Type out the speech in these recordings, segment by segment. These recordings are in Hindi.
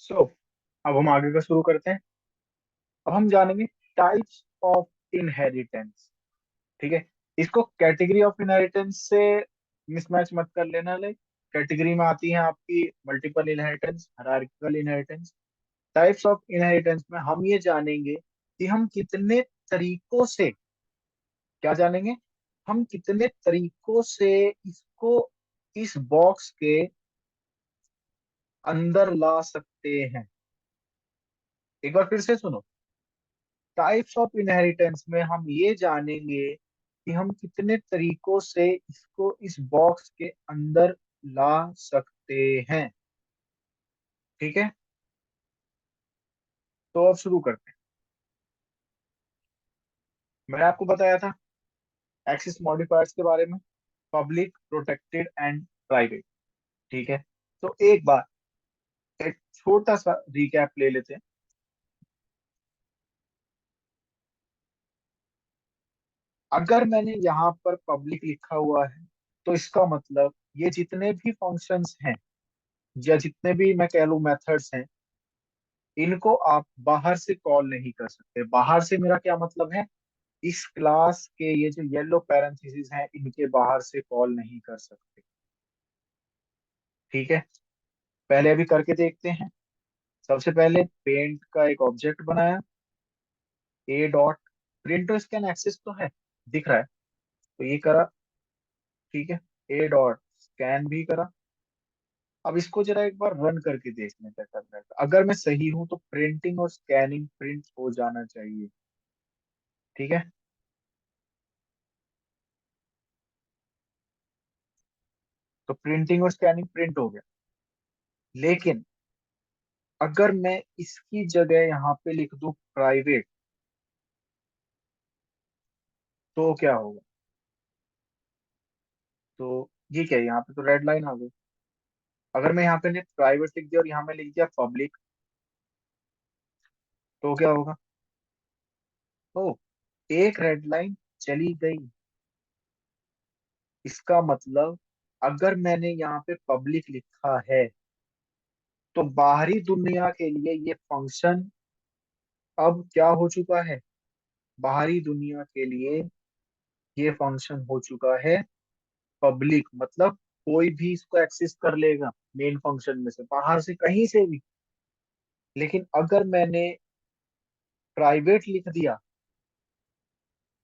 सो अब हम आगे का शुरू करते हैं। अब हम जानेंगे टाइप्स ऑफ इनहेरिटेंस। ठीक है। इसको कैटेगरी ऑफ इनहेरिटेंस से मिसमैच मत कर लेना। लाइक कैटेगरी में आती है आपकी multiple inheritance, hierarchical inheritance. Types of inheritance में हम ये जानेंगे कि हम कितने तरीकों से, क्या जानेंगे, हम कितने तरीकों से इसको इस बॉक्स के अंदर ला सकते हैं। एक बार फिर से सुनो। टाइप्स ऑफ इनहेरिटेंस में हम ये जानेंगे कि हम कितने तरीकों से इसको इस बॉक्स के अंदर ला सकते हैं। ठीक है। तो अब शुरू करते हैं। मैंने आपको बताया था एक्सिस मॉडिफायर्स के बारे में, पब्लिक, प्रोटेक्टेड एंड प्राइवेट। ठीक है। तो एक बार एक छोटा सा रिकैप ले लेते हैं। अगर मैंने यहाँ पर पब्लिक लिखा हुआ है तो इसका मतलब ये जितने भी फंक्शंस हैं या जितने भी मैं कह लूँ मेथड्स हैं, इनको आप बाहर से कॉल नहीं कर सकते। बाहर से मेरा क्या मतलब है, इस क्लास के ये जो येलो पैरेंथेसिस हैं इनके बाहर से कॉल नहीं कर सकते। ठीक है। पहले अभी करके देखते हैं। सबसे पहले पेंट का एक ऑब्जेक्ट बनाया, A dot print scan access तो है, दिख रहा है, तो ये करा। ठीक है। ए डॉट स्कैन भी करा। अब इसको जरा एक बार रन करके देखने क्या करना है। अगर मैं सही हूं तो प्रिंटिंग और स्कैनिंग प्रिंट हो जाना चाहिए। ठीक है। तो प्रिंटिंग और स्कैनिंग प्रिंट हो गया। लेकिन अगर मैं इसकी जगह यहाँ पे लिख दूं प्राइवेट, तो क्या होगा। तो ये क्या है, यहाँ पे तो रेड लाइन आ गई। अगर मैं यहाँ पे ने प्राइवेट लिख दिया और यहाँ में लिख दिया पब्लिक, तो क्या होगा। ओ, एक रेड लाइन चली गई। इसका मतलब अगर मैंने यहाँ पे पब्लिक लिखा है तो बाहरी दुनिया के लिए ये फंक्शन अब क्या हो चुका है, बाहरी दुनिया के लिए ये फंक्शन हो चुका है पब्लिक। मतलब कोई भी इसको एक्सेस कर लेगा मेन फंक्शन में से, बाहर से कहीं से भी। लेकिन अगर मैंने प्राइवेट लिख दिया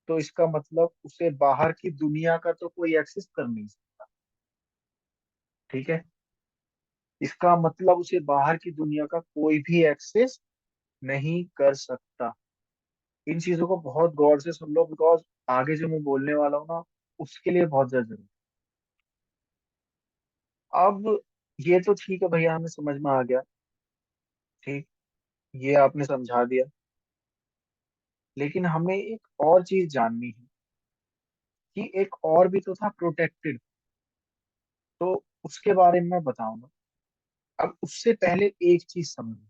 तो इसका मतलब उसे बाहर की दुनिया का तो कोई एक्सेस कर नहीं सकता। ठीक है। इसका मतलब उसे बाहर की दुनिया का कोई भी एक्सेस नहीं कर सकता। इन चीजों को बहुत गौर से सुन लो, बिकॉज आगे जो मैं बोलने वाला हूँ ना, उसके लिए बहुत ज्यादा जरूरी है। अब ये तो ठीक है भैया, हमें समझ में आ गया। ठीक, ये आपने समझा दिया। लेकिन हमें एक और चीज जाननी है कि एक और भी तो था, प्रोटेक्टेड। तो उसके बारे में मैं बताऊंगा। अब उससे पहले एक चीज समझो।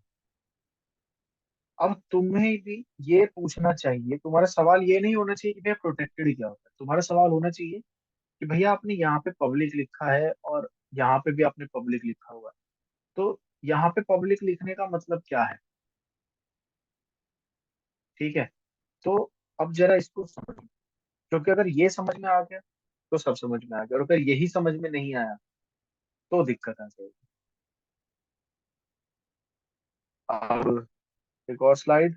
अब तुम्हें भी ये पूछना चाहिए, तुम्हारा सवाल ये नहीं होना चाहिए कि भैया प्रोटेक्टेड क्या होता है। तुम्हारा सवाल होना चाहिए कि भैया आपने यहाँ पे पब्लिक लिखा है और यहाँ पे भी आपने पब्लिक लिखा हुआ है, तो यहाँ पे पब्लिक लिखने का मतलब क्या है। ठीक है। तो अब जरा इसको समझो, क्योंकि अगर ये समझ में आ गया तो सब समझ में आ गया, और अगर यही समझ में नहीं आया तो दिक्कत आ जाएगी। अब एक और स्लाइड।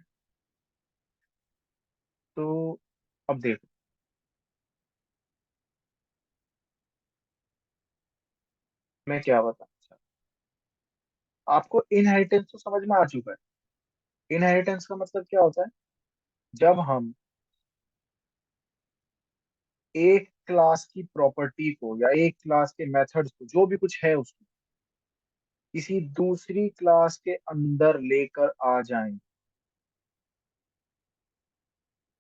तो अब देखो, मैं क्या बताना चाहता हूँ। आपको इनहेरिटेंस तो समझ में आ चुका है। इनहेरिटेंस का मतलब क्या होता है, जब हम एक क्लास की प्रॉपर्टी को या एक क्लास के मेथड्स को, जो भी कुछ है उसको, किसी दूसरी क्लास के अंदर लेकर आ जाएं।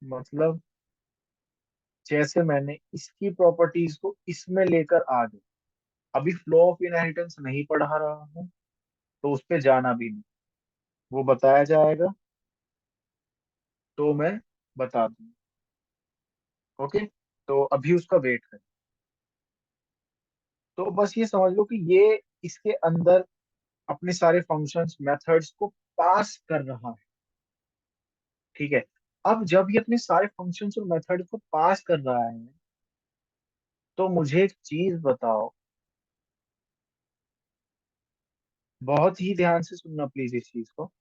मतलब जैसे मैंने इसकी प्रॉपर्टीज को इसमें लेकर आ गया। अभी फ्लो ऑफ इनहेरिटेंस नहीं पढ़ा रहा हूँ, तो उस पे जाना भी नहीं, वो बताया जाएगा तो मैं बता दूँ। ओके। तो अभी उसका वेट करें। तो बस ये समझ लो कि ये इसके अंदर अपने सारे फंक्शंस मेथड्स को पास कर रहा है। ठीक है। अब जब ये अपने सारे फंक्शंस और मेथड को पास कर रहा है, तो मुझे एक चीज बताओ, बहुत ही ध्यान से सुनना प्लीज इस चीज को।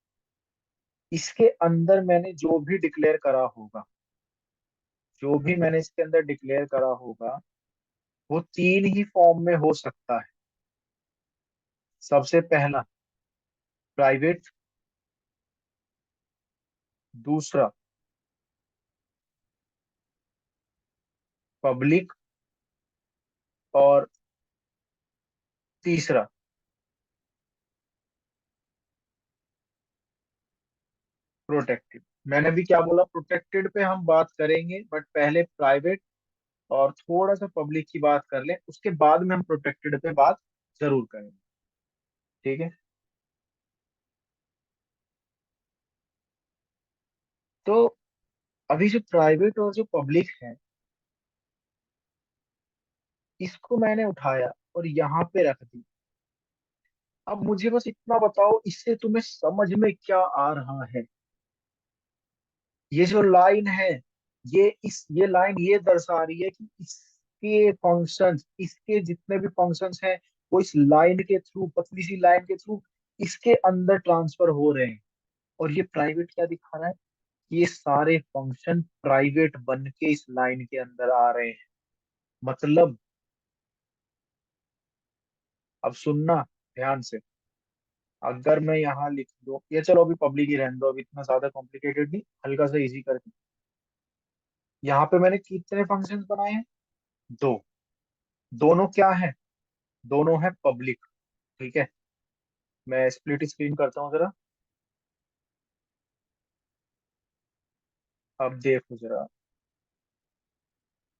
इसके अंदर मैंने जो भी डिक्लेयर करा होगा, जो भी मैंने इसके अंदर डिक्लेयर करा होगा, वो तीन ही फॉर्म में हो सकता है। सबसे पहला प्राइवेट, दूसरा पब्लिक, और तीसरा प्रोटेक्टेड। मैंने भी क्या बोला, प्रोटेक्टेड पे हम बात करेंगे, बट पहले प्राइवेट और थोड़ा सा पब्लिक की बात कर लें, उसके बाद में हम प्रोटेक्टेड पे बात जरूर करेंगे। ठीक है। तो अभी जो प्राइवेट और जो पब्लिक है, इसको मैंने उठाया और यहाँ पे रख दी। अब मुझे बस इतना बताओ, इससे तुम्हें समझ में क्या आ रहा है? ये जो लाइन है, ये लाइन ये दर्शा रही है कि इसके फंक्शंस, इसके जितने भी फंक्शंस हैं, वो इस लाइन के थ्रू, पतली सी लाइन के थ्रू इसके अंदर ट्रांसफर हो रहे हैं। और ये प्राइवेट क्या दिखा रहा है? ये सारे फंक्शन प्राइवेट बन के इस लाइन के अंदर आ रहे हैं। मतलब, अब सुनना ध्यान से। अगर मैं यहाँ लिख दूं, ये चलो अभी पब्लिक ही रहने दो, अभी इतना ज्यादा कॉम्प्लिकेटेड नहीं, हल्का सा इजी करके। यहाँ पे मैंने कितने फंक्शंस बनाए हैं? दो। दोनों क्या है? दोनों है पब्लिक। ठीक है। मैं स्प्लिट स्क्रीन करता हूँ जरा। अब देखो जरा।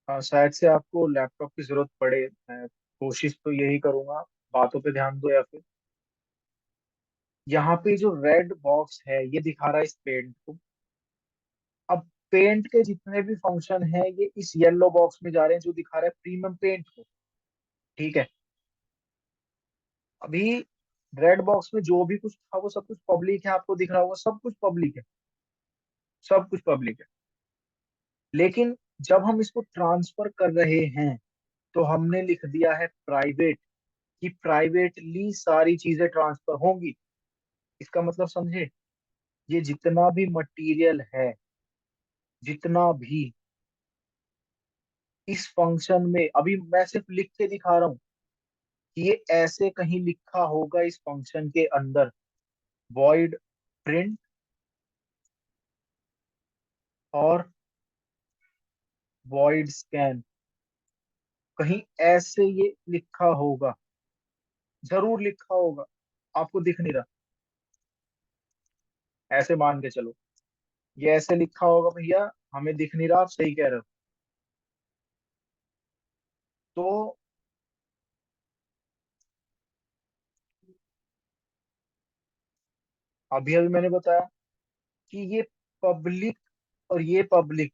हाँ, शायद से आपको लैपटॉप की जरूरत पड़े, मैं कोशिश तो यही करूंगा, बातों पे ध्यान दो या फिर। यहाँ पे जो रेड बॉक्स है, ये दिखा रहा है इस पेंट को। अब पेंट के जितने भी फंक्शन है, ये इस येलो बॉक्स में जा रहे हैं, जो दिखा रहा है प्रीमियम पेंट को। ठीक है। अभी रेड बॉक्स में जो भी कुछ था, वो सब कुछ पब्लिक है, आपको दिख रहा होगा, सब कुछ पब्लिक है। सब कुछ पब्लिक है। लेकिन जब हम इसको ट्रांसफर कर रहे हैं, तो हमने लिख दिया है प्राइवेट, कि प्राइवेटली सारी चीजें ट्रांसफर होंगी। इसका मतलब समझे? ये जितना भी मटेरियल है, जितना भी इस फंक्शन में, अभी मैं सिर्फ लिख के दिखा रहा हूँ कि ये ऐसे कहीं लिखा होगा इस फंक्शन के अंदर, वॉइड प्रिंट, और वॉइड स्कैन, कहीं ऐसे ये लिखा होगा, जरूर लिखा होगा। आपको दिख नहीं रहा? ऐसे मान के चलो, ये ऐसे लिखा होगा भैया, हमें दिख नहीं रहा, आप सही कह रहे हो। तो अभी अभी मैंने बताया कि ये पब्लिक और ये पब्लिक,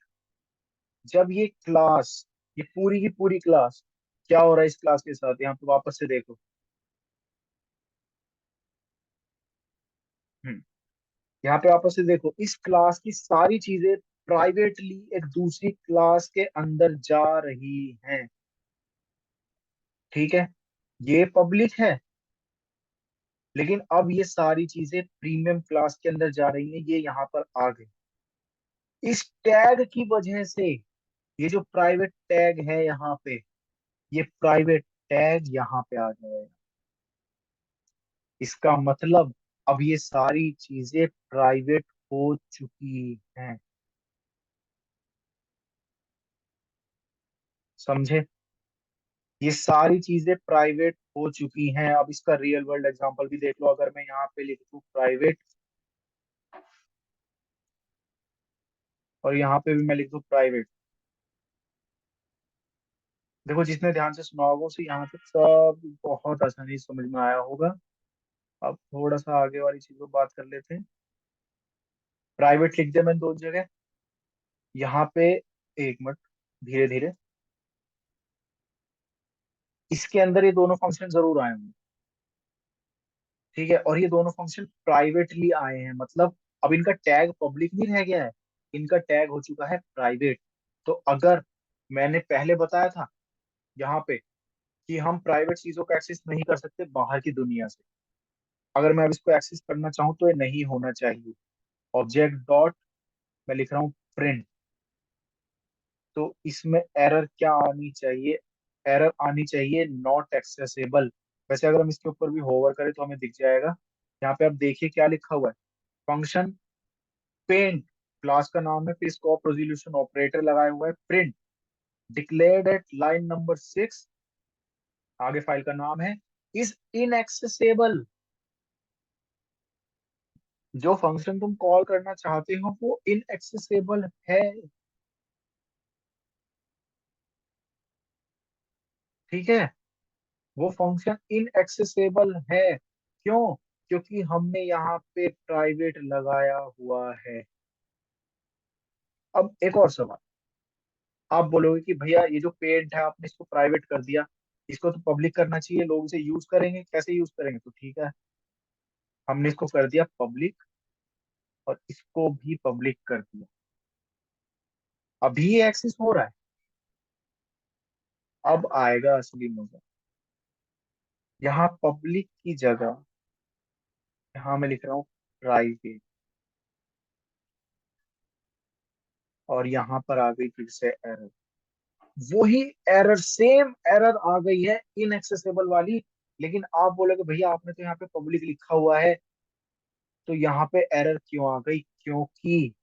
जब ये क्लास, ये पूरी की पूरी क्लास, क्या हो रहा है इस क्लास के साथ, यहाँ पे वापस से देखो। हम्म यहाँ पे वापस से देखो, इस क्लास की सारी चीजें प्राइवेटली एक दूसरी क्लास के अंदर जा रही हैं। ठीक है। ये पब्लिक है, लेकिन अब ये सारी चीजें प्रीमियम क्लास के अंदर जा रही हैं, ये यहाँ पर आ गई इस टैग की वजह से। ये जो प्राइवेट टैग है यहाँ पे, ये प्राइवेट टैग यहाँ पे आ जाएगा। इसका मतलब अब ये सारी चीजें प्राइवेट हो चुकी हैं। समझे? ये सारी चीजें प्राइवेट हो चुकी हैं। अब इसका रियल वर्ल्ड एग्जांपल भी देख लो। अगर मैं यहाँ पे लिख दूं प्राइवेट, और यहाँ पे भी मैं लिख दूं प्राइवेट, देखो जिसने ध्यान से सुना होगा उसे यहाँ तक सब बहुत आसानी से समझ में आया होगा। अब थोड़ा सा आगे वाली चीज पर बात कर लेते हैं। प्राइवेट लिख दिया मैंने दो जगह। यहाँ पे, एक मिनट, धीरे धीरे, इसके अंदर ये दोनों फंक्शन जरूर आए होंगे। ठीक है, और ये दोनों फंक्शन प्राइवेटली आए हैं, मतलब अब इनका टैग पब्लिक नहीं रह गया है, इनका टैग हो चुका है प्राइवेट। तो अगर मैंने पहले बताया था यहाँ पे कि हम प्राइवेट चीजों का एक्सेस नहीं कर सकते बाहर की दुनिया से, अगर मैं अब इसको एक्सेस करना चाहूँ तो ये नहीं होना चाहिए। ऑब्जेक्ट डॉट, मैं लिख रहा हूँ प्रिंट, तो इसमें एरर क्या आनी चाहिए? एरर आनी चाहिए नॉट एक्सेसिबल। वैसे अगर हम इसके ऊपर भी होवर करें तो हमें दिख जाएगा। यहाँ पे आप देखिए क्या लिखा हुआ है, फंक्शन पेंट, क्लास का नाम है, फिर स्कोप रेजोल्यूशन ऑपरेटर लगाया हुआ है, print declared at line number 6, आगे फाइल का नाम है, इज इनएक्सेसिबल। जो फंक्शन तुम कॉल करना चाहते हो वो इनएक्सेसिबल है। ठीक है, वो फंक्शन इनएक्सेसिबल है। क्यों? क्योंकि हमने यहाँ पे प्राइवेट लगाया हुआ है। अब एक और सवाल, आप बोलोगे कि भैया ये जो पेंट है आपने इसको प्राइवेट कर दिया, इसको तो पब्लिक करना चाहिए, लोग इसे यूज करेंगे, कैसे यूज करेंगे? तो ठीक है, हमने इसको कर दिया पब्लिक और इसको भी पब्लिक कर दिया। अभी ये एक्सेस हो रहा है, अब आएगा असली मजा। यहाँ पब्लिक की जगह यहाँ मैं लिख रहा हूँ प्राइवेट, और यहाँ पर आ गई फिर से एरर, वही एरर, सेम एरर आ गई है इनएक्सेसिबल वाली। लेकिन आप बोलोगे भैया आपने तो यहाँ पे पब्लिक लिखा हुआ है, तो यहाँ पे एरर क्यों आ गई? क्योंकि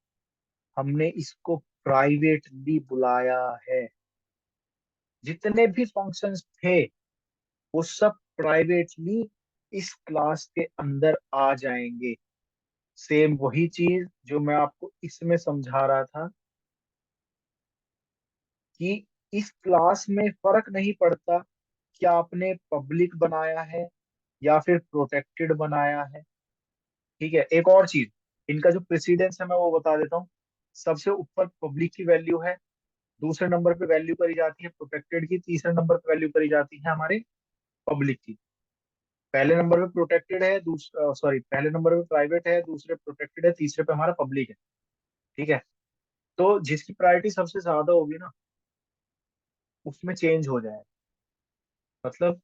हमने इसको प्राइवेटली बुलाया है। जितने भी फंक्शंस थे वो सब प्राइवेटली इस क्लास के अंदर आ जाएंगे। सेम वही चीज जो मैं आपको इसमें समझा रहा था कि इस क्लास में फर्क नहीं पड़ता कि आपने पब्लिक बनाया है या फिर प्रोटेक्टेड बनाया है। ठीक है, एक और चीज, इनका जो प्रेसिडेंस है मैं वो बता देता हूँ। सबसे ऊपर पब्लिक की वैल्यू है, दूसरे नंबर पे वैल्यू करी जाती है प्रोटेक्टेड की, तीसरे नंबर पे वैल्यू करी जाती है हमारे पब्लिक की। पहले नंबर पे प्रोटेक्टेड है, दूसरा सॉरी पहले नंबर पे प्राइवेट है, दूसरे प्रोटेक्टेड है, तीसरे पे हमारा पब्लिक है। ठीक है, तो जिसकी प्रायोरिटी सबसे ज्यादा होगी ना उसमें चेंज हो जाएगा। मतलब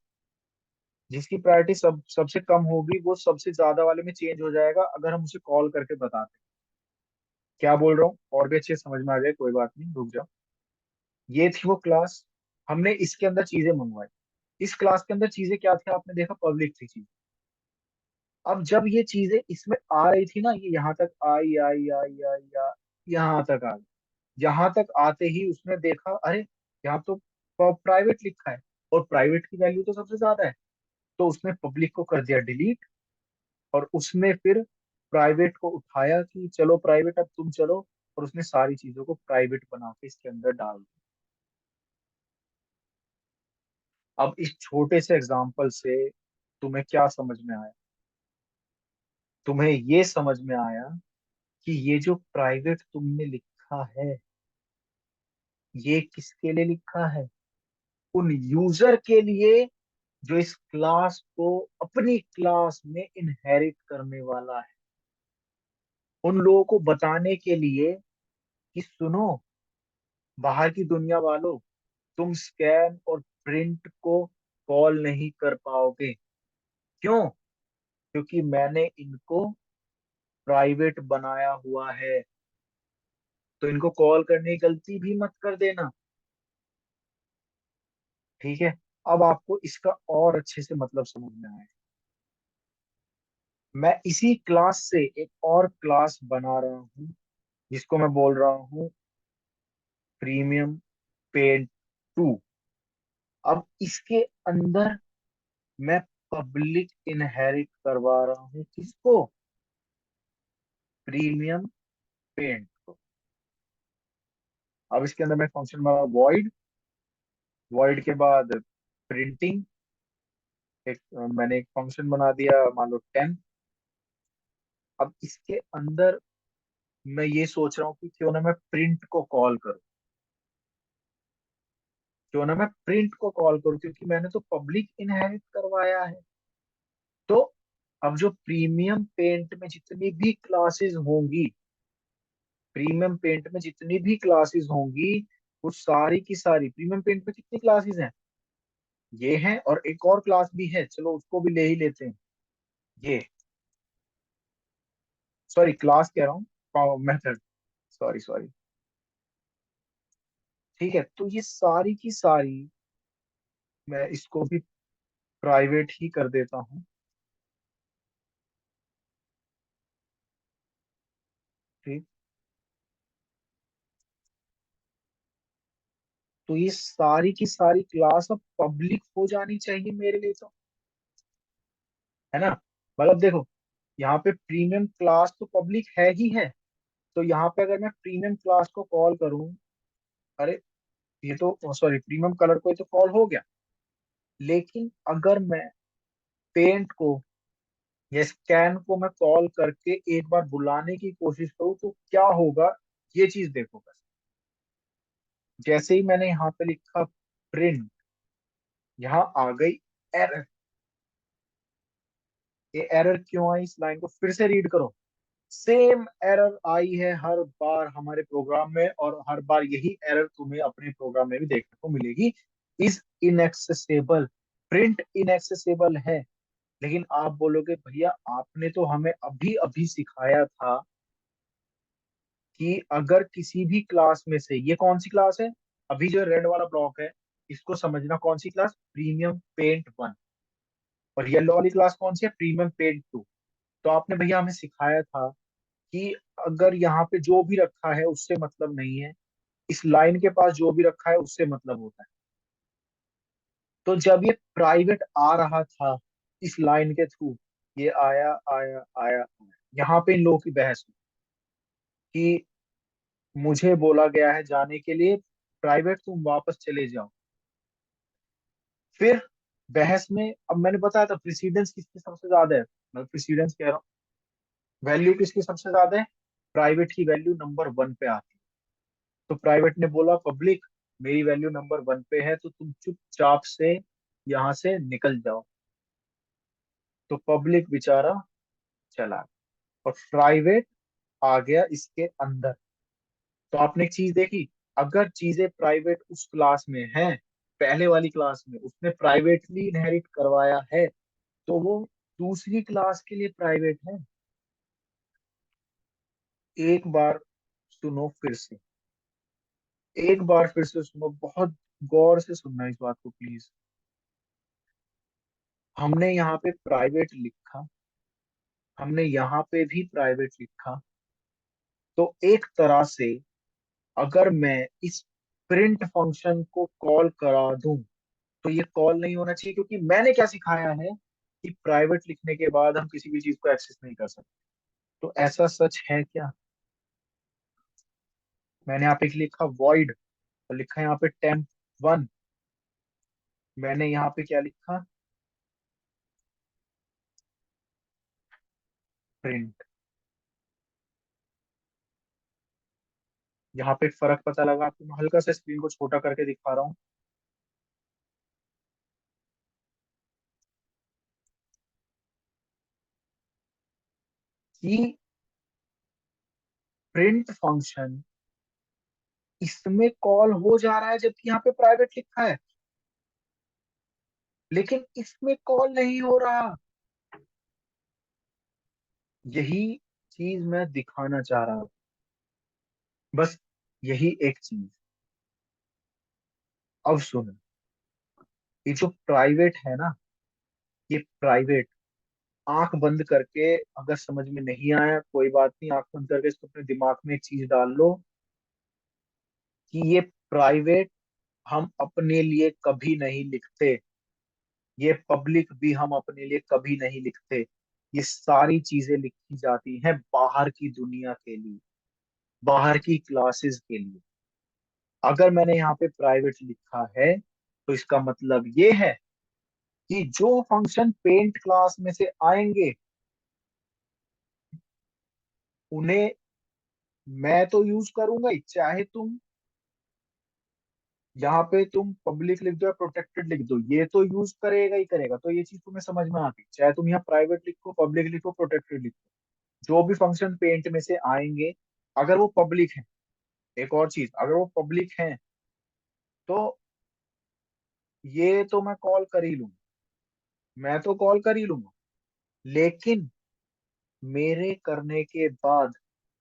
जिसकी प्रायोरिटी सबसे कम होगी वो सबसे ज्यादा वाले में चेंज हो जाएगा, अगर हम उसे कॉल करके बताते हैं। क्या बोल रहा हूँ और भी अच्छे से समझ में आ जाए, कोई बात नहीं, रुक जाओ। ये थी वो क्लास, हमने इसके अंदर चीजें मंगवाई। इस क्लास के अंदर चीजें क्या थी आपने देखा, पब्लिक थी चीज। अब जब ये चीजें इसमें आ रही थी ना, ये यहाँ तक आई आई आई आई यहाँ तक आ गई। यहाँ तक आते ही उसने देखा अरे यहाँ तो प्राइवेट लिखा है और प्राइवेट की वैल्यू तो सबसे ज्यादा है, तो उसने पब्लिक को कर दिया डिलीट, और उसने फिर प्राइवेट को उठाया कि चलो प्राइवेट अब तुम चलो, और उसने सारी चीजों को प्राइवेट बना के इसके अंदर डाल दिया। अब इस छोटे से एग्जाम्पल से तुम्हें क्या समझ में आया? तुम्हें ये समझ में आया कि ये जो प्राइवेट तुमने लिखा है ये किसके लिए लिखा है? उन यूजर के लिए जो इस क्लास को अपनी क्लास में इनहेरिट करने वाला है। उन लोगों को बताने के लिए कि सुनो बाहर की दुनिया वालों, तुम स्कैन और प्रिंट को कॉल नहीं कर पाओगे। क्यों? क्योंकि मैंने इनको प्राइवेट बनाया हुआ है, तो इनको कॉल करने की गलती भी मत कर देना। ठीक है, अब आपको इसका और अच्छे से मतलब समझ में आया। मैं इसी क्लास से एक और क्लास बना रहा हूँ जिसको मैं बोल रहा हूँ प्रीमियम पेंट 2। अब इसके अंदर मैं पब्लिक इनहेरिट करवा रहा हूँ किसको? प्रीमियम पेंट को। अब इसके अंदर मैं फंक्शन बना वॉइड, वॉइड के बाद प्रिंटिंग, मैंने एक फंक्शन बना दिया मान लो 10। अब इसके अंदर मैं ये सोच रहा हूँ कि क्यों ना मैं प्रिंट को कॉल करूँ, क्यों ना मैं प्रिंट को कॉल करूँ, क्योंकि मैंने तो पब्लिक इनहेरिट करवाया है। तो अब जो प्रीमियम पेंट में जितनी भी क्लासेस होंगी, प्रीमियम पेंट में जितनी भी क्लासेस होंगी, वो सारी की सारी, प्रीमियम पेंट में कितनी क्लासेस हैं? ये हैं, और एक और क्लास भी है, चलो उसको भी ले ही लेते हैं। ये, सॉरी क्लास कह रहा हूँ, मेथड, सॉरी सॉरी। ठीक है, तो ये सारी की सारी, मैं इसको भी प्राइवेट ही कर देता हूँ। ठीक, तो ये सारी की सारी क्लास अब पब्लिक हो जानी चाहिए मेरे लिए, तो है ना। मतलब देखो, यहाँ पे प्रीमियम क्लास तो पब्लिक है ही है, तो यहाँ पे अगर मैं प्रीमियम क्लास को कॉल करूँ, अरे ये तो सॉरी, प्रीमियम कलर को ये तो कॉल हो गया, लेकिन अगर मैं पेंट को या स्कैन को मैं कॉल करके एक बार बुलाने की कोशिश करूँ तो क्या होगा, ये चीज देखो बस। जैसे ही मैंने यहाँ पे लिखा प्रिंट, यहाँ आ गई एरर। ये एरर क्यों आई, इस लाइन को फिर से रीड करो। सेम एरर आई है हर बार हमारे प्रोग्राम में, और हर बार यही एरर तुम्हें अपने प्रोग्राम में भी देखने को मिलेगी। इज इनएक्सेसिबल, प्रिंट इनएक्सेसिबल है। लेकिन आप बोलोगे भैया आपने तो हमें अभी अभी सिखाया था कि अगर किसी भी क्लास में से, ये कौन सी क्लास है, अभी जो रेड वाला ब्लॉक है, इसको समझना कौन सी क्लास, प्रीमियम पेंट 1। और येलो वाली क्लास कौन सी है, प्रीमियम पेंट 2। तो आपने भैया हमें सिखाया था कि अगर यहाँ पे जो भी रखा है उससे मतलब नहीं है, इस लाइन के पास जो भी रखा है उससे मतलब होता है। तो जब ये प्राइवेट आ रहा था इस लाइन के थ्रू, ये आया आया आया, यहाँ पे इन लोगों की बहस हुई कि मुझे बोला गया है जाने के लिए प्राइवेट, तुम वापस चले जाओ। फिर बहस में, अब मैंने बताया था प्रेसिडेंस किसकी सबसे ज्यादा है, मैं प्रेसिडेंस कह रहा हूँ, वैल्यू किसकी सबसे ज्यादा है, प्राइवेट की वैल्यू नंबर 1 पे आती है। तो प्राइवेट ने बोला पब्लिक मेरी वैल्यू नंबर 1 पे है, तो तुम चुपचाप से यहाँ से निकल जाओ। तो पब्लिक बेचारा चला, और प्राइवेट आ गया इसके अंदर। तो आपने एक चीज देखी, अगर चीजें प्राइवेट उस क्लास में हैं, पहले वाली क्लास में उसने प्राइवेटली इनहेरिट करवाया है, तो वो दूसरी क्लास के लिए प्राइवेट है। एक बार सुनो फिर से, एक बार फिर से सुनो, बहुत गौर से सुनना इस बात को प्लीज। हमने यहाँ पे प्राइवेट लिखा, हमने यहाँ पे भी प्राइवेट लिखा, तो एक तरह से अगर मैं इस प्रिंट फंक्शन को कॉल करा दूं, तो ये कॉल नहीं होना चाहिए, क्योंकि मैंने क्या सिखाया है कि प्राइवेट लिखने के बाद हम किसी भी चीज को एक्सेस नहीं कर सकते। तो ऐसा सच है क्या? मैंने यहाँ पे लिखा वॉइड, और लिखा है यहाँ पे temp1। मैंने यहाँ पे क्या लिखा, प्रिंट। यहाँ पे फर्क पता लगा आपको, मैं हल्का सा स्क्रीन को छोटा करके दिखा रहा हूँ। कि प्रिंट फंक्शन इसमें कॉल हो जा रहा है जबकि यहाँ पे प्राइवेट लिखा है, लेकिन इसमें कॉल नहीं हो रहा। यही चीज मैं दिखाना चाह रहा हूँ, बस यही एक चीज। अब सुनो, ये जो प्राइवेट है ना, ये प्राइवेट, आंख बंद करके, अगर समझ में नहीं आया कोई बात नहीं, आंख बंद करके इसको अपने दिमाग में एक चीज डाल लो कि ये प्राइवेट हम अपने लिए कभी नहीं लिखते, ये पब्लिक भी हम अपने लिए कभी नहीं लिखते। ये सारी चीजें लिखी जाती हैं बाहर की दुनिया के लिए, बाहर की क्लासेस के लिए। अगर मैंने यहाँ पे प्राइवेट लिखा है, तो इसका मतलब ये है कि जो फंक्शन पेंट क्लास में से आएंगे उन्हें मैं तो यूज करूंगा ही, चाहे तुम यहाँ पे तुम पब्लिक लिख दो या प्रोटेक्टेड लिख दो, ये तो यूज करेगा ही करेगा, तो ये चीज तुम्हें समझ में आ गई। चाहे तुम यहाँ प्राइवेट लिखो, पब्लिक लिखो, प्रोटेक्टेड लिखो, जो भी फंक्शन पेंट में से आएंगे, अगर वो पब्लिक है, एक और चीज, अगर वो पब्लिक है तो ये तो मैं कॉल कर ही लूंगा, मैं तो कॉल कर ही लूंगा। लेकिन मेरे करने के बाद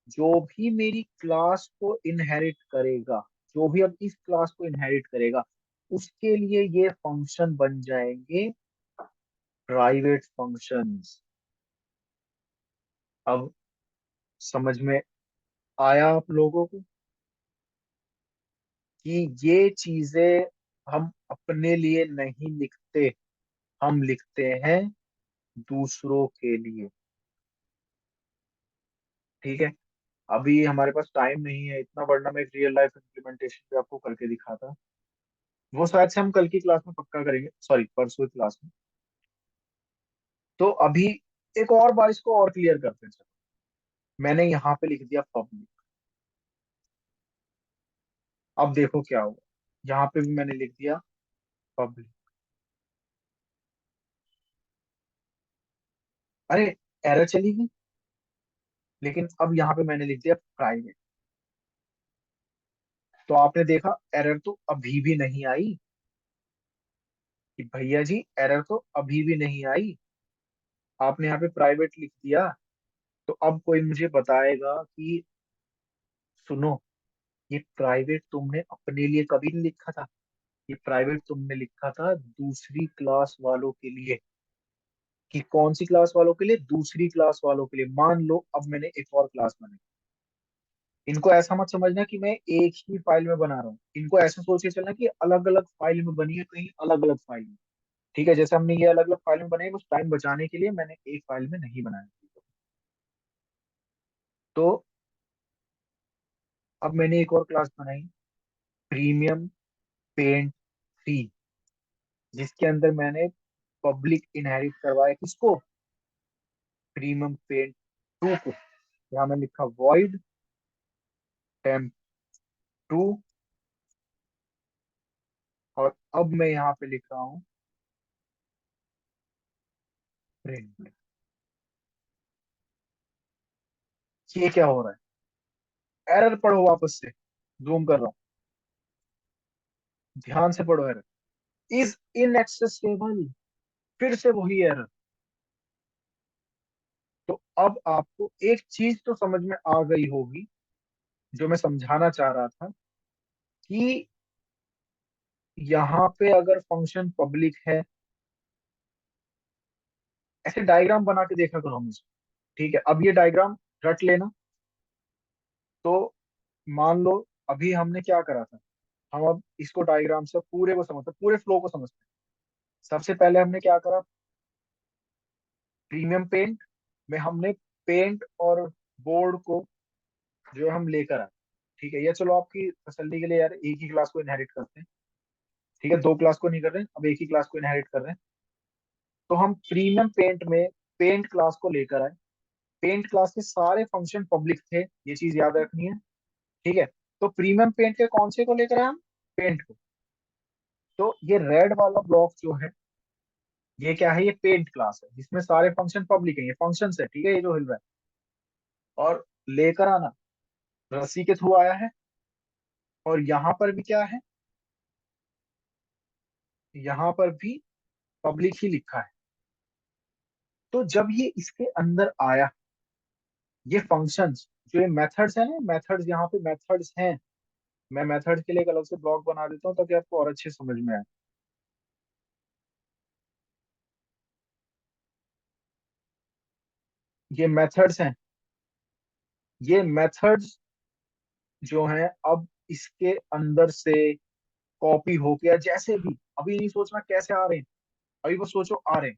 जो भी मेरी क्लास को इनहेरिट करेगा, जो भी अब इस क्लास को इनहेरिट करेगा, उसके लिए ये फंक्शन बन जाएंगे प्राइवेट फंक्शंस। अब समझ में आया आप लोगों को कि ये चीजें हम अपने लिए नहीं लिखते, हम लिखते हैं दूसरों के लिए। ठीक है, अभी हमारे पास टाइम नहीं है इतना, वरना मैं एक रियल लाइफ इम्प्लीमेंटेशन भी आपको करके दिखाता। वो शायद से हम कल की क्लास में पक्का करेंगे, सॉरी परसों की क्लास में। तो अभी एक और बार इसको और क्लियर करते हैं। चलो, मैंने यहाँ पे लिख दिया पब्लिक, अब देखो क्या होगा। यहाँ पे भी मैंने लिख दिया पब्लिक, अरे एरर चली गई। लेकिन अब यहाँ पे मैंने लिख दिया प्राइवेट, तो आपने देखा एरर तो अभी भी नहीं आई, कि भैया जी एरर तो अभी भी नहीं आई। आपने यहाँ पे प्राइवेट लिख दिया, तो अब कोई मुझे बताएगा कि सुनो, ये प्राइवेट तुमने अपने लिए कभी नहीं लिखा था, ये प्राइवेट तुमने लिखा था दूसरी क्लास वालों के लिए। कि कौन सी क्लास वालों के लिए? दूसरी क्लास वालों के लिए। मान लो अब मैंने एक और क्लास बनाई, इनको ऐसा मत समझना कि मैं एक ही फाइल में बना रहा हूँ, इनको ऐसे सोच के चलना कि अलग अलग फाइल में बनी है, कहीं अलग अलग फाइल में। ठीक है, जैसे हमने ये अलग अलग फाइल में बनाई, उस टाइम बचाने के लिए मैंने एक फाइल में नहीं बनाया। तो अब मैंने एक और क्लास बनाई, प्रीमियम पेंट 3, जिसके अंदर मैंने पब्लिक इनहेरिट करवाया किसको? प्रीमियम पेंट 2 को। यहाँ मैंने लिखा वॉइड टेम्प 2, और अब मैं यहाँ पे लिख रहा हूँ प्रिंट। ये क्या हो रहा है? एरर पढ़ो वापस से, जूम कर रहा हूँ, ध्यान से पढ़ो। एरर इज इनएक्सेसिबल, फिर से वही एरर। तो अब आपको एक चीज तो समझ में आ गई होगी, जो मैं समझाना चाह रहा था, कि यहाँ पे अगर फंक्शन पब्लिक है, ऐसे डायग्राम बना के देखा करो हमेशा। ठीक है, अब ये डायग्राम रट लेना। तो मान लो अभी हमने क्या करा था, हम अब इसको डायग्राम से पूरे को समझते, पूरे फ्लो को समझते हैं। सबसे पहले हमने क्या करा, प्रीमियम पेंट में हमने पेंट और बोर्ड को जो है हम लेकर आए। ठीक है, ये चलो आपकी तसल्ली के लिए यार एक ही क्लास को इनहेरिट करते हैं। ठीक है, दो क्लास को नहीं कर रहे, अब एक ही क्लास को इनहेरिट कर रहे हैं। तो हम प्रीमियम पेंट में पेंट क्लास को लेकर आए, पेंट क्लास के सारे फंक्शन पब्लिक थे, ये चीज याद रखनी है। ठीक है, तो प्रीमियम पेंट के कौन से को लेकर आए हम? पेंट को। तो ये रेड वाला ब्लॉक जो है, ये क्या है? ये पेंट क्लास है जिसमें सारे फंक्शन पब्लिक है, ये फंक्शन है। ठीक है, ये जो हिल रहा है, और लेकर आना रस्सी के थ्रू आया है। और यहाँ पर भी क्या है? यहाँ पर भी पब्लिक ही लिखा है। तो जब ये इसके अंदर आया, ये फंक्शंस, जो ये मेथड्स है ना, मेथड्स, यहाँ पे मेथड्स हैं। मैं मेथड्स के लिए एक अलग से ब्लॉक बना देता हूँ ताकि आपको और अच्छे समझ में आए। ये मेथड्स हैं, ये मेथड्स जो हैं, अब इसके अंदर से कॉपी होके, या जैसे भी, अभी नहीं सोचना कैसे आ रहे हैं, अभी बस सोचो आ रहे हैं।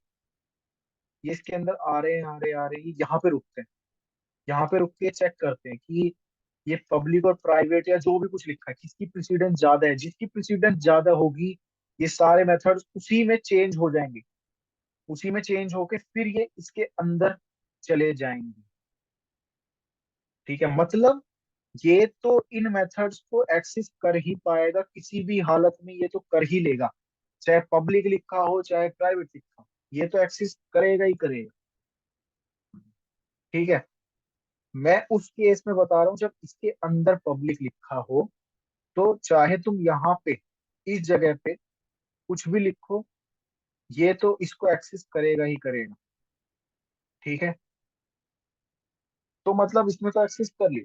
ये इसके अंदर आ रहे हैं, आ रहे हैं, आ रहे हैं, यहाँ पे रुकते हैं। यहाँ पे रुक के चेक करते हैं कि ये पब्लिक और प्राइवेट या जो भी कुछ लिखा है, किसकी प्रेसिडेंस ज्यादा है। जिसकी प्रेसिडेंस ज्यादा होगी, ये सारे मेथड्स उसी में चेंज हो जाएंगे, उसी में चेंज होके फिर ये इसके अंदर चले जाएंगे। ठीक है, मतलब ये तो इन मेथड्स को एक्सेस कर ही पाएगा किसी भी हालत में, ये तो कर ही लेगा, चाहे पब्लिक लिखा हो चाहे प्राइवेट लिखा हो, ये तो एक्सेस करेगा ही करेगा। ठीक है। मैं उस केस में बता रहा हूँ जब इसके अंदर पब्लिक लिखा हो, तो चाहे तुम यहाँ पे इस जगह पे कुछ भी लिखो, ये तो इसको एक्सेस करेगा ही करेगा। ठीक है। तो मतलब इसमें तो एक्सेस कर ली।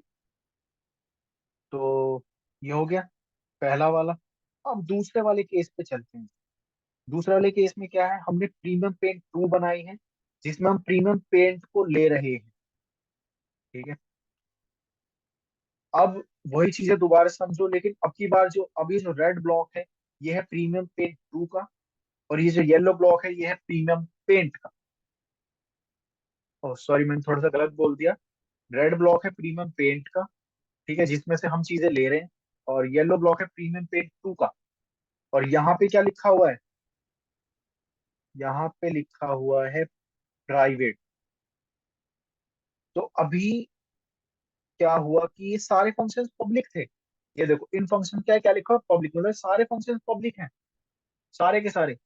तो ये हो गया पहला वाला। अब दूसरे वाले केस पे चलते हैं। दूसरे वाले केस में क्या है, हमने प्रीमियम पेंट 2 बनाई है, जिसमें हम प्रीमियम पेंट को ले रहे हैं। ठीक है। अब वही चीजें दोबारा समझो, लेकिन अब की बार जो अभी जो रेड ब्लॉक है, ये है प्रीमियम पेंट 2 का, और ये जो येलो ब्लॉक है ये है प्रीमियम पेंट का। ओह सॉरी, मैंने थोड़ा सा गलत बोल दिया। रेड ब्लॉक है प्रीमियम पेंट का, ठीक है, जिसमें से हम चीजें ले रहे हैं। और येलो ब्लॉक है प्रीमियम पेंट 2 का। और यहाँ पे क्या लिखा हुआ है, यहाँ पे लिखा हुआ है प्राइवेट। तो अभी क्या हुआ कि ये सारे फंक्शंस पब्लिक थे। ये देखो इन फंक्शन क्या क्या लिखा है, पब्लिक, मतलब सारे फंक्शंस पब्लिक हैं, सारे के सारे।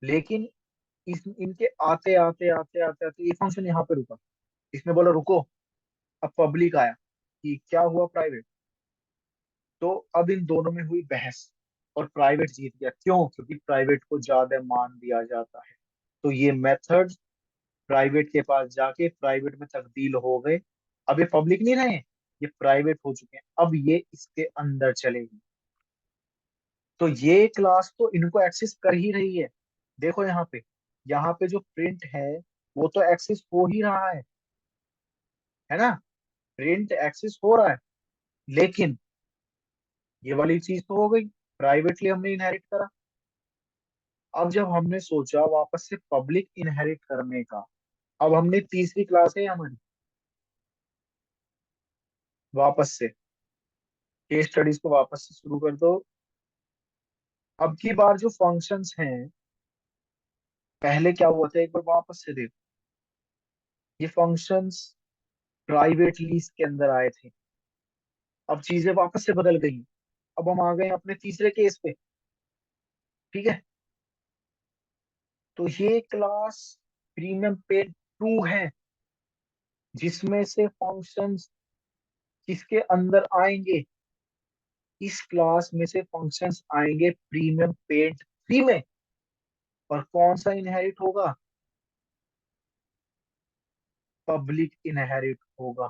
लेकिन इनके आते आते आते आते आते ये फंक्शन यहाँ पे रुका। इसने बोला रुको, अब पब्लिक आया कि क्या हुआ, प्राइवेट। तो अब इन दोनों में हुई बहस, और प्राइवेट जीत गया। क्यों? क्योंकि प्राइवेट को ज्यादा मान दिया जाता है। तो ये मेथड प्राइवेट के पास जाके प्राइवेट में तब्दील हो गए। अब ये पब्लिक नहीं रहे, ये प्राइवेट हो चुके हैं, अब ये इसके अंदर चलेगी। तो ये क्लास तो इनको एक्सेस कर ही रही है। देखो यहाँ पे जो प्रिंट है वो तो एक्सेस हो ही रहा है ना, प्रिंट एक्सेस हो रहा है। लेकिन ये वाली चीज तो हो गई, प्राइवेटली हमने इनहेरिट करा। अब जब हमने सोचा वापस से पब्लिक इनहेरिट करने का, अब हमने तीसरी क्लास है हमारी, वापस से केस स्टडीज को वापस से शुरू कर दो। अब की बार जो फंक्शंस हैं, पहले क्या हुआ था एक बार वापस से देखो। ये फंक्शंस प्राइवेटली इसके अंदर आए थे, अब चीजें वापस से बदल गई। अब हम आ गए अपने तीसरे केस पे। ठीक है। तो ये क्लास प्रीमियम पेड 2 है, जिसमें से फंक्शंस किसके अंदर आएंगे, इस क्लास में से फंक्शंस आएंगे प्रीमियम पेड 3 में। और कौन सा इनहेरिट होगा, पब्लिक इनहेरिट होगा।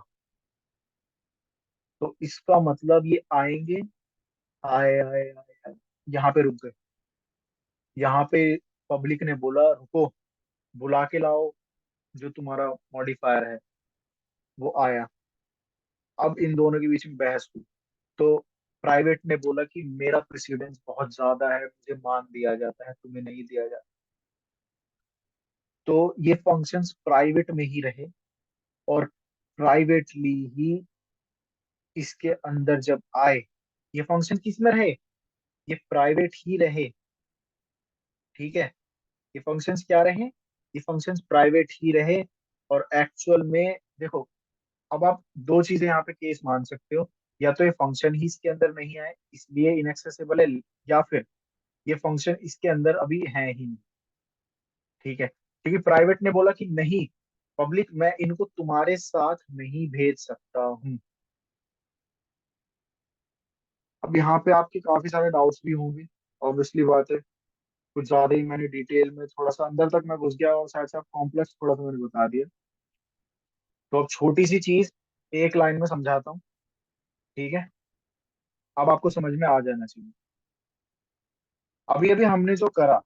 तो इसका मतलब ये आएंगे, आए आए आए, आए। यहाँ पे रुक गए। यहाँ पे पब्लिक ने बोला रुको, बुला के लाओ जो तुम्हारा मॉडिफायर है। वो आया। अब इन दोनों के बीच में बहस हुई। तो प्राइवेट ने बोला कि मेरा प्रेसिडेंस बहुत ज्यादा है, मुझे मान दिया जाता है, तुम्हें नहीं दिया जाता। तो ये फंक्शंस प्राइवेट में ही रहे, और प्राइवेटली ही इसके अंदर जब आए, ये फंक्शन किस में रहे, ये प्राइवेट ही रहे। ठीक है। ये फंक्शंस क्या रहे, ये फंक्शंस प्राइवेट ही रहे। और एक्चुअल में देखो, अब आप दो चीजें यहाँ पे केस मान सकते हो, या तो ये फंक्शन ही इसके अंदर नहीं आए इसलिए इनएक्सेसिबल है, या फिर ये फंक्शन इसके अंदर अभी है ही नहीं। ठीक है, क्योंकि प्राइवेट ने बोला कि नहीं, पब्लिक मैं इनको तुम्हारे साथ नहीं भेज सकता हूँ। अब यहाँ पे आपके काफी सारे डाउट्स भी होंगे, ऑब्वियसली बात है। कुछ ज्यादा ही मैंने डिटेल में थोड़ा सा अंदर तक मैं घुस गया, और शायद से कॉम्प्लेक्स थोड़ा सा मैंने बता दिया। तो अब छोटी सी चीज एक लाइन में समझाता हूँ। ठीक है। अब आपको समझ में आ जाना चाहिए। अभी अभी हमने जो करा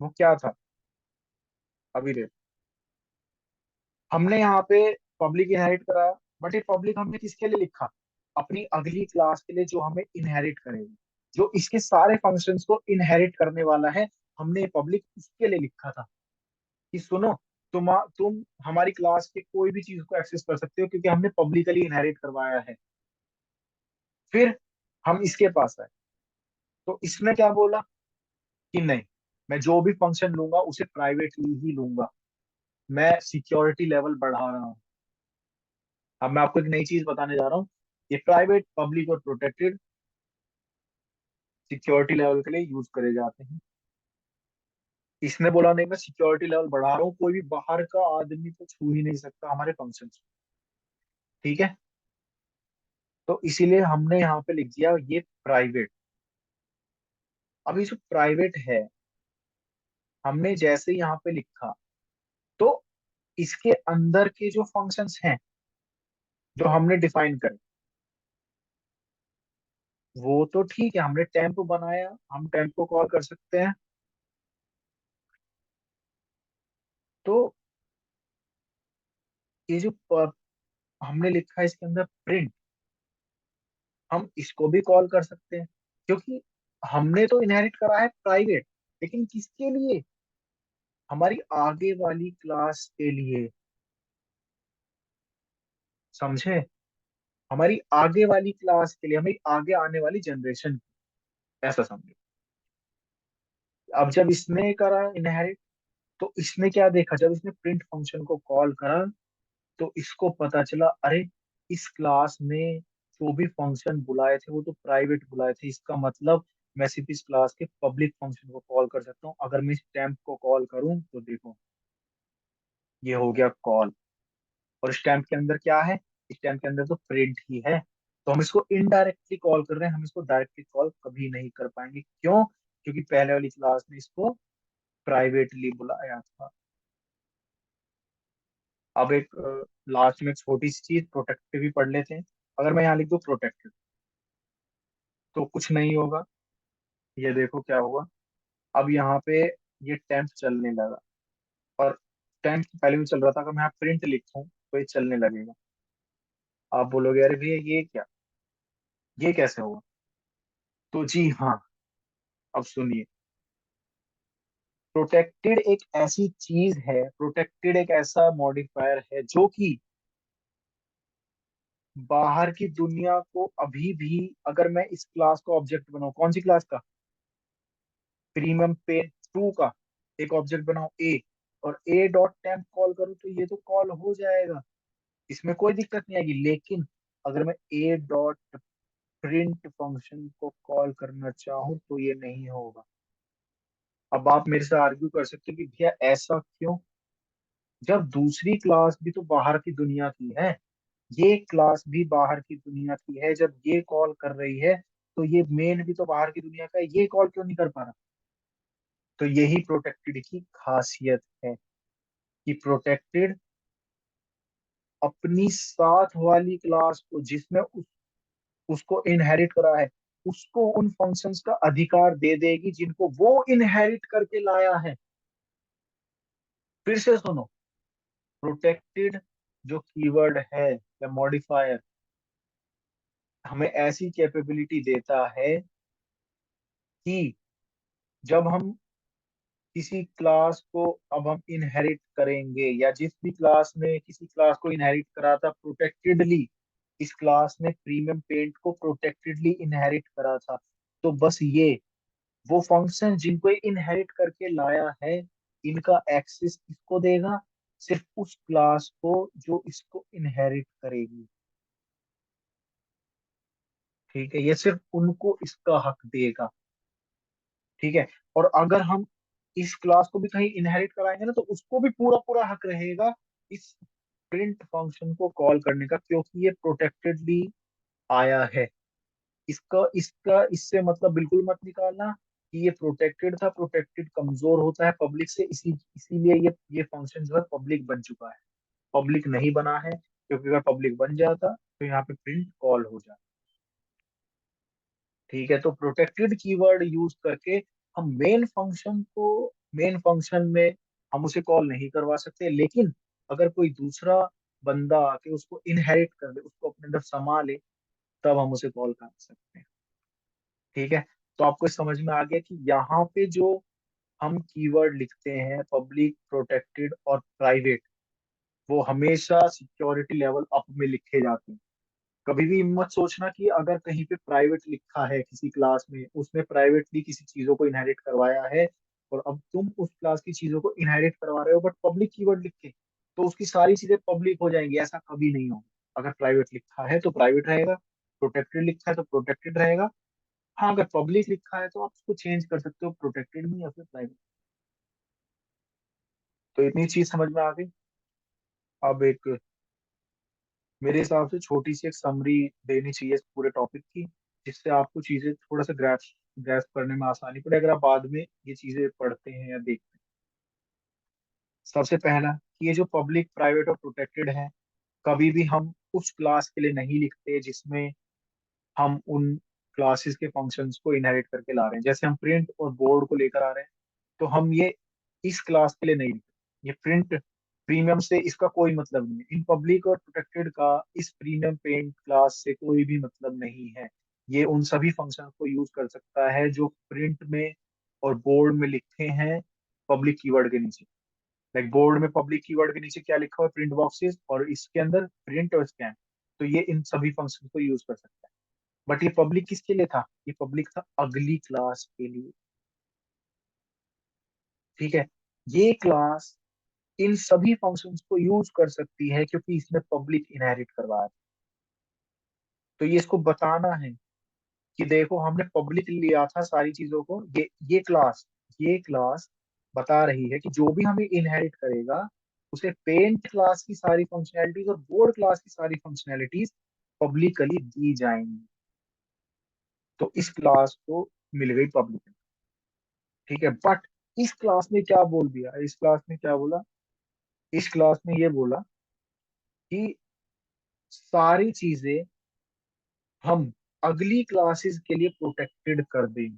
वो क्या था, अभी देखो, हमने यहाँ पे पब्लिक इनहेरिट कराया। बट ये पब्लिक हमने किसके लिए लिखा, अपनी अगली क्लास के लिए जो हमें इनहेरिट करेगी, जो इसके सारे फंक्शंस को इनहेरिट करने वाला है। हमने ये पब्लिक इसके लिए लिखा था कि सुनो, तुम हमारी क्लास के कोई भी चीज को एक्सेस कर सकते हो, क्योंकि हमने पब्लिकली इनहेरिट करवाया है। फिर हम इसके पास आए, तो इसने क्या बोला कि नहीं, मैं जो भी फंक्शन लूंगा उसे प्राइवेटली ही लूंगा, मैं सिक्योरिटी लेवल बढ़ा रहा हूँ। अब मैं आपको एक नई चीज बताने जा रहा हूँ। ये प्राइवेट, पब्लिक और प्रोटेक्टेड सिक्योरिटी लेवल के लिए यूज करे जाते हैं। इसने बोला नहीं मैं सिक्योरिटी लेवल बढ़ा रहा हूँ, कोई भी बाहर का आदमी तो छू ही नहीं सकता हमारे फंक्शन। ठीक है, तो इसीलिए हमने यहाँ पे लिख दिया ये प्राइवेट। अभी जो प्राइवेट है, हमने जैसे यहाँ पे लिखा, तो इसके अंदर के जो फंक्शंस हैं जो हमने डिफाइन करे, वो तो ठीक है, हमने टेम्प बनाया, हम टेम्प को कॉल कर सकते हैं। तो ये जो हमने लिखा है इसके अंदर प्रिंट, हम इसको भी कॉल कर सकते हैं, क्योंकि हमने तो इनहेरिट करा है प्राइवेट, लेकिन किसके लिए? हमारी आगे वाली क्लास के लिए। समझे? हमारी आगे वाली क्लास के लिए, हमारी आगे आने वाली जनरेशन, ऐसा समझो। अब जब इसने करा इनहेरिट, तो इसने क्या देखा, जब इसने प्रिंट फंक्शन को कॉल करा, तो इसको पता चला अरे इस क्लास में जो भी फंक्शन बुलाए थे वो तो प्राइवेट बुलाए थे, इसका मतलब मैं सिर्फ इस क्लास के पब्लिक फंक्शन को कॉल कर सकता हूँ। अगर मैं इस टेम्प को कॉल करूँ तो देखो, ये हो गया कॉल। और इस टेम्प के अंदर क्या है? इस टेम्प के अंदर तो प्रिंट ही है। तो हम इसको इनडायरेक्टली कॉल कर रहे हैं, हम इसको डायरेक्टली कॉल कभी नहीं कर पाएंगे। क्यों? क्योंकि पहले वाली क्लास ने इसको प्राइवेटली बुलाया था। अब एक लास्ट में छोटी सी चीज प्रोटेक्टिव भी पढ़ लेते हैं। अगर मैं यहाँ लिख दूँ प्रोटेक्टिव, तो कुछ नहीं होगा। ये देखो क्या हुआ। अब यहाँ पे ये टेम्प चलने लगा, और टेम्प पहले भी चल रहा था। अगर मैं यहाँ प्रिंट लिखूं तो ये चलने लगेगा। आप बोलोगे अरे भैया ये क्या, ये कैसे होगा? तो जी हाँ, अब सुनिए। प्रोटेक्टेड एक ऐसी चीज है, प्रोटेक्टेड एक ऐसा मॉडिफायर है जो कि बाहर की दुनिया को अभी भी, अगर मैं इस क्लास का ऑब्जेक्ट बनाऊं, कौन सी क्लास का? प्रीमियम पे 2 का एक ऑब्जेक्ट बनाओ ए, और ए डॉट टेम्प कॉल करूँ तो ये तो कॉल हो जाएगा, इसमें कोई दिक्कत नहीं आएगी। लेकिन अगर मैं ए डॉट प्रिंट फंक्शन को कॉल करना चाहूँ तो ये नहीं होगा। अब आप मेरे से आर्ग्यू कर सकते हो कि भैया ऐसा क्यों, जब दूसरी क्लास भी तो बाहर की दुनिया की है, ये क्लास भी बाहर की दुनिया की है, जब ये कॉल कर रही है तो ये मेन भी तो बाहर की दुनिया का है, ये कॉल क्यों नहीं कर पा रहा? तो यही प्रोटेक्टेड की खासियत है कि प्रोटेक्टेड अपनी साथ वाली क्लास को, जिसमें उसको इनहेरिट करा है, उसको उन फंक्शंस का अधिकार दे देगी जिनको वो इनहेरिट करके लाया है। फिर से सुनो, प्रोटेक्टेड जो कीवर्ड है या मॉडिफायर, हमें ऐसी कैपेबिलिटी देता है कि जब हम किसी क्लास को, अब हम इनहेरिट करेंगे, या जिस भी क्लास ने किसी क्लास को इनहेरिट करा था प्रोटेक्टेडली, इस क्लास ने प्रीमियम पेंट को प्रोटेक्टेडली इनहेरिट करा था, तो बस ये वो फंक्शन जिनको इनहेरिट करके लाया है, इनका एक्सेस किसको देगा? सिर्फ उस क्लास को जो इसको इनहेरिट करेगी। ठीक है, ये सिर्फ उनको इसका हक देगा। ठीक है, और अगर हम इस क्लास को भी कहीं इनहेरिट कराएंगे ना, तो उसको भी पूरा पूरा हक रहेगा इस प्रिंट फंक्शन को कॉल करने का, क्योंकि ये प्रोटेक्टेडली आया है। इसका इसका इससे मतलब बिल्कुल मत निकालना कि ये प्रोटेक्टेड था। प्रोटेक्टेड कमजोर होता है पब्लिक से, इसीलिए ये फंक्शन जो है पब्लिक बन चुका है। पब्लिक नहीं बना है, क्योंकि अगर पब्लिक बन जाता तो यहाँ पे प्रिंट कॉल हो जाता। ठीक है, तो प्रोटेक्टेड कीवर्ड यूज करके हम मेन फंक्शन में हम उसे कॉल नहीं करवा सकते, लेकिन अगर कोई दूसरा बंदा आके उसको इनहेरिट कर ले, उसको अपने अंदर समा ले, तब हम उसे कॉल कर सकते हैं। ठीक है, तो आपको समझ में आ गया कि यहाँ पे जो हम कीवर्ड लिखते हैं, पब्लिक, प्रोटेक्टेड और प्राइवेट, वो हमेशा सिक्योरिटी लेवल अप में लिखे जाते हैं। कभी भी मत सोचना कि अगर कहीं पे प्राइवेट लिखा है किसी क्लास में, उसमें प्राइवेटली किसी चीजों को इनहेरिट करवाया है, और अब तुम उस क्लास की चीजों को इनहेरिट करवा रहे हो बट पब्लिक कीवर्ड लिख के, तो उसकी सारी चीजें पब्लिक हो जाएंगी, ऐसा कभी नहीं होगा। अगर प्राइवेट लिखा है तो प्राइवेट रहेगा, प्रोटेक्टेड लिखा है तो प्रोटेक्टेड रहेगा। हाँ, अगर पब्लिक लिखा है तो आप उसको चेंज कर सकते हो प्रोटेक्टेड में या फिर प्राइवेट। तो इतनी चीज समझ में आ गई। अब एक मेरे हिसाब से छोटी सी एक समरी देनी चाहिए इस पूरे टॉपिक की, जिससे आपको चीजें थोड़ा सा ग्रैस्प ग्रैस्प करने में आसानी पड़े अगर आप बाद में ये चीजें पढ़ते हैं या देखते हैं। सबसे पहला कि ये जो पब्लिक प्राइवेट और प्रोटेक्टेड है, कभी भी हम उस क्लास के लिए नहीं लिखते जिसमें हम उन क्लासेस के फंक्शंस को इनहेरिट करके ला रहे हैं। जैसे हम प्रिंट और बोर्ड को लेकर आ रहे हैं, तो हम ये इस क्लास के लिए नहीं लिखते। ये प्रिंट प्रीमियम से इसका कोई मतलब नहीं है। इन पब्लिक और प्रोटेक्टेड का इस प्रीमियम पेंट क्लास से कोई भी मतलब नहीं है। ये उन सभी फंक्शन को यूज कर सकता है जो प्रिंट में और बोर्ड में लिखे हैं पब्लिक कीवर्ड के नीचे। लाइक बोर्ड में पब्लिक कीवर्ड के नीचे क्या लिखा हुआ है, प्रिंट बॉक्सेस, और इसके अंदर प्रिंट और स्कैन। तो ये इन सभी फंक्शन को यूज कर सकता है। बट ये पब्लिक किसके लिए था? ये पब्लिक था अगली क्लास के लिए। ठीक है। ये क्लास इन सभी फंक्शंस को यूज कर सकती है क्योंकि इसने पब्लिक इनहेरिट करवाया। तो ये इसको बताना है कि देखो हमने पब्लिक लिया था सारी चीजों को। ये क्लास बता रही है कि जो भी हमें इनहेरिट करेगा उसे पेंट क्लास की सारी फंक्शनैलिटीज और बोर्ड क्लास की सारी फंक्शनैलिटीज पब्लिकली दी जाएंगी। तो इस क्लास को मिल गई पब्लिक। ठीक है। बट इस क्लास ने क्या बोल दिया, इस क्लास ने क्या बोला? इस क्लास ने ये बोला कि सारी चीजें हम अगली क्लासेस के लिए प्रोटेक्टेड कर देंगे।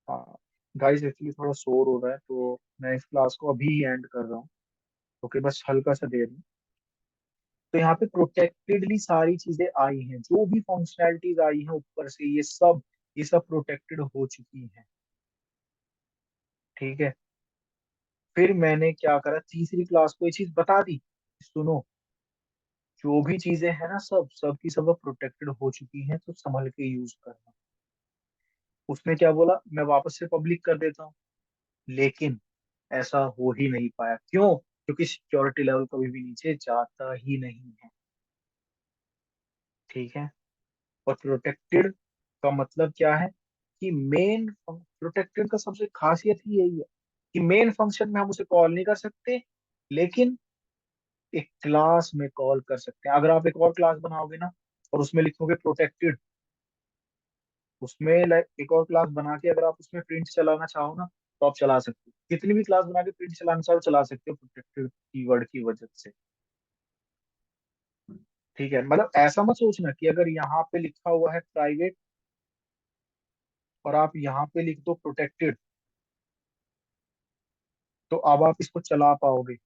हाँ गाइस, एक्चुअली थोड़ा शोर हो रहा है तो मैं इस क्लास को अभी एंड कर रहा हूँ। ओके, बस हल्का सा देर में। तो यहाँ पे प्रोटेक्टेडली सारी चीजें आई हैं, जो भी फंक्शनैलिटीज आई हैं ऊपर से ये सब प्रोटेक्टेड हो चुकी हैं। ठीक है। फिर मैंने क्या करा, तीसरी क्लास को ये चीज बता दी, सुनो, जो भी चीजें हैं ना सब सब की सब प्रोटेक्टेड हो चुकी हैं तो संभल के यूज करना। उसने क्या बोला, मैं वापस से पब्लिक कर देता हूँ। लेकिन ऐसा हो ही नहीं पाया। क्यों? क्योंकि सिक्योरिटी लेवल कभी भी नीचे जाता ही नहीं है। ठीक है। और प्रोटेक्टेड का मतलब क्या है कि मेन प्रोटेक्टेड का सबसे खासियत ही यही है कि मेन फंक्शन में हम उसे कॉल नहीं कर सकते, लेकिन एक क्लास में कॉल कर सकते हैं। अगर आप एक और क्लास बनाओगे ना और उसमें लिखोगे प्रोटेक्टेड, उसमें लाइक एक और क्लास बना के अगर आप उसमें प्रिंट चलाना चाहो ना तो आप चला सकते हो। कितनी भी क्लास बना के प्रिंट चलाना चाहो चला सकते हो प्रोटेक्टेड कीवर्ड की वजह से। ठीक है। मतलब ऐसा मत सोचना कि अगर यहाँ पे लिखा हुआ है प्राइवेट और आप यहाँ पे लिख दो प्रोटेक्टेड तो अब आप इसको चला पाओगे।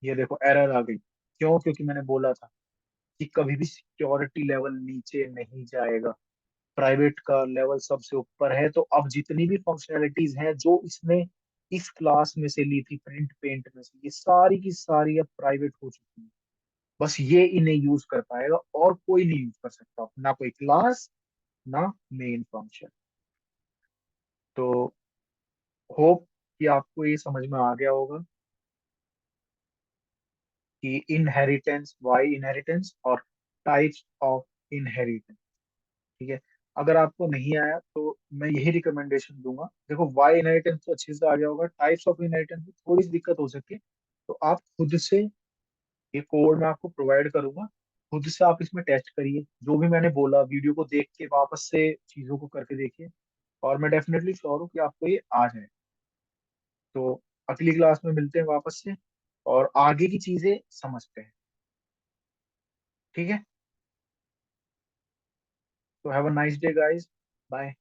ये देखो एरर आ गई। क्यों? क्योंकि मैंने बोला था कि कभी भी सिक्योरिटी लेवल नीचे नहीं जाएगा। प्राइवेट का लेवल सबसे ऊपर है। तो अब जितनी भी फंक्शनैलिटीज हैं जो इसने इस क्लास में से ली थी प्रिंट पेंट में से, ये सारी की सारी अब प्राइवेट हो चुकी है। बस ये इन्हें यूज कर पाएगा और कोई नहीं यूज कर सकता, ना कोई क्लास ना मेन फंक्शन। तो होप कि आपको ये समझ में आ गया होगा कि इनहेरिटेंस, वाई इनहेरिटेंस और टाइप्स ऑफ इनहेरिटेंस। ठीक है। अगर आपको नहीं आया तो मैं यही रिकमेंडेशन दूंगा। देखो वाई इनहेरिटेंस तो अच्छे से आ गया होगा, टाइप्स ऑफ इनहेरिटेंस में थोड़ी सी दिक्कत हो सकती है। तो आप खुद से, ये कोड मैं आपको प्रोवाइड करूंगा, खुद से आप इसमें टेस्ट करिए। जो भी मैंने बोला वीडियो को देख के वापस से चीजों को करके देखिए, और मैं डेफिनेटली श्योर हूँ कि आपको ये आ जाए। तो अगली क्लास में मिलते हैं वापस से और आगे की चीजें समझते हैं। ठीक है। तो have a nice day guys. Bye.